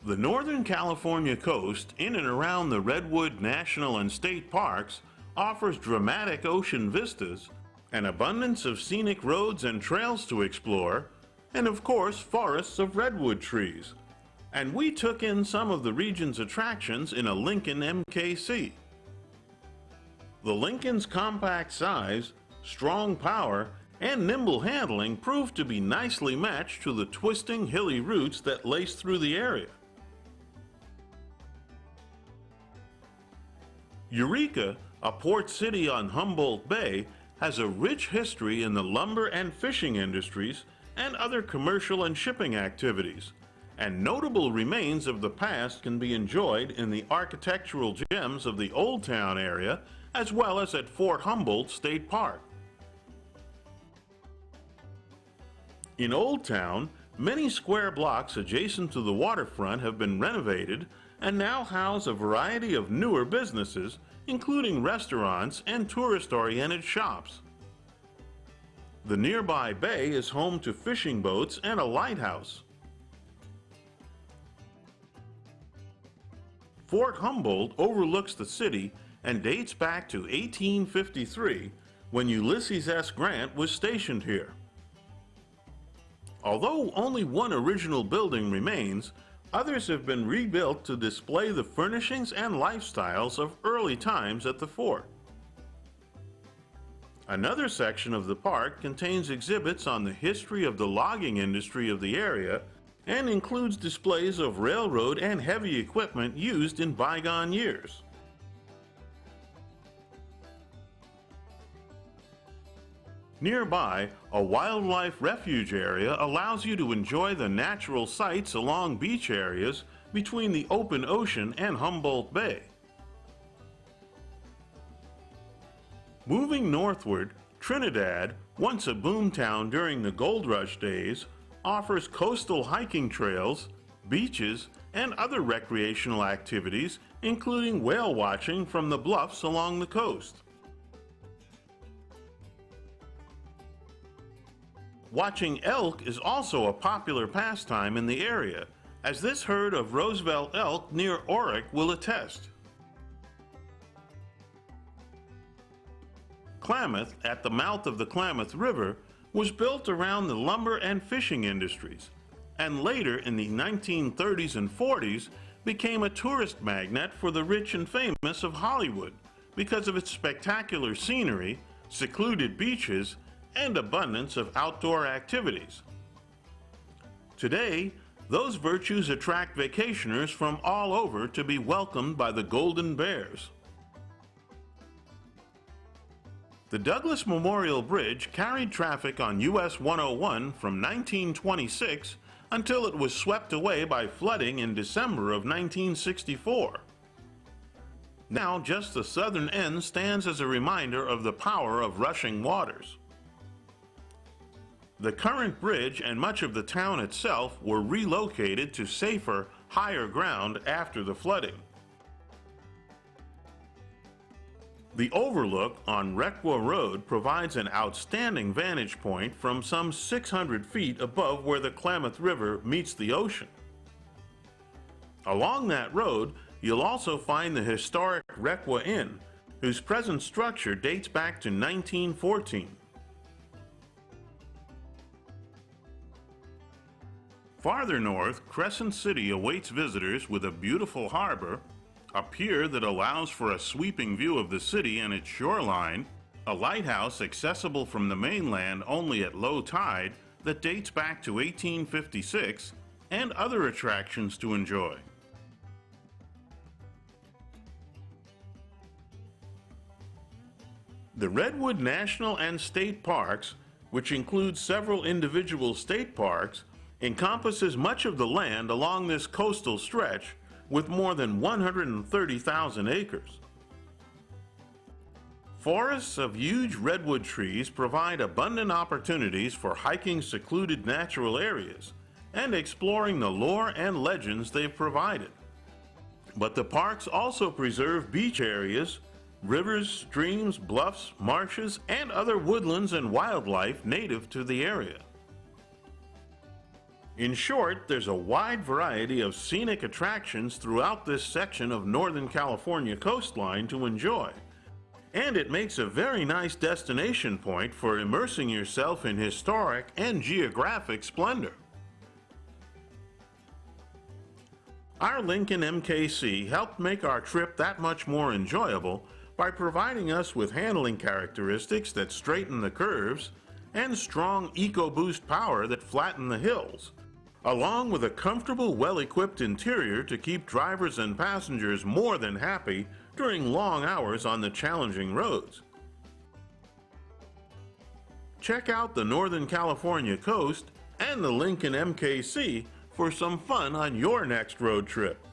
The Northern California coast in and around the Redwood National and State Parks offers dramatic ocean vistas, an abundance of scenic roads and trails to explore, and of course forests of redwood trees. And we took in some of the region's attractions in a Lincoln MKC. The Lincoln's compact size, strong power, and nimble handling proved to be nicely matched to the twisting hilly routes that lace through the area. Eureka, a port city on Humboldt Bay, has a rich history in the lumber and fishing industries and other commercial and shipping activities, and notable remains of the past can be enjoyed in the architectural gems of the Old Town area as well as at Fort Humboldt State Park. In Old Town, many square blocks adjacent to the waterfront have been renovated and now house a variety of newer businesses, including restaurants and tourist-oriented shops. The nearby bay is home to fishing boats and a lighthouse. Fort Humboldt overlooks the city and dates back to 1853, when Ulysses S. Grant was stationed here. Although only one original building remains, others have been rebuilt to display the furnishings and lifestyles of early times at the fort. Another section of the park contains exhibits on the history of the logging industry of the area and includes displays of railroad and heavy equipment used in bygone years. Nearby, a wildlife refuge area allows you to enjoy the natural sights along beach areas between the open ocean and Humboldt Bay. Moving northward, Trinidad, once a boomtown during the gold rush days, offers coastal hiking trails, beaches, and other recreational activities, including whale watching from the bluffs along the coast. Watching elk is also a popular pastime in the area, as this herd of Roosevelt elk near Eureka will attest. Klamath, at the mouth of the Klamath River, was built around the lumber and fishing industries, and later in the 1930s and 40s became a tourist magnet for the rich and famous of Hollywood because of its spectacular scenery, secluded beaches, and abundance of outdoor activities. Today, those virtues attract vacationers from all over to be welcomed by the Golden Bears. The Douglas Memorial Bridge carried traffic on US 101 from 1926 until it was swept away by flooding in December of 1964. Now, just the southern end stands as a reminder of the power of rushing waters. The current bridge and much of the town itself were relocated to safer, higher ground after the flooding. The overlook on Redwood Road provides an outstanding vantage point from some 600 feet above where the Klamath River meets the ocean. Along that road, you'll also find the historic Redwood Inn, whose present structure dates back to 1914. Farther north, Crescent City awaits visitors with a beautiful harbor, a pier that allows for a sweeping view of the city and its shoreline, a lighthouse accessible from the mainland only at low tide that dates back to 1856, and other attractions to enjoy. The Redwood National and State Parks, which includes several individual state parks, encompasses much of the land along this coastal stretch with more than 130,000 acres. Forests of huge redwood trees provide abundant opportunities for hiking secluded natural areas and exploring the lore and legends they've provided. But the parks also preserve beach areas, rivers, streams, bluffs, marshes, and other woodlands and wildlife native to the area. In short, there's a wide variety of scenic attractions throughout this section of Northern California coastline to enjoy. And it makes a very nice destination point for immersing yourself in historic and geographic splendor. Our Lincoln MKC helped make our trip that much more enjoyable by providing us with handling characteristics that straighten the curves and strong EcoBoost power that flatten the hills, along with a comfortable, well-equipped interior to keep drivers and passengers more than happy during long hours on the challenging roads. Check out the Northern California coast and the Lincoln MKC for some fun on your next road trip.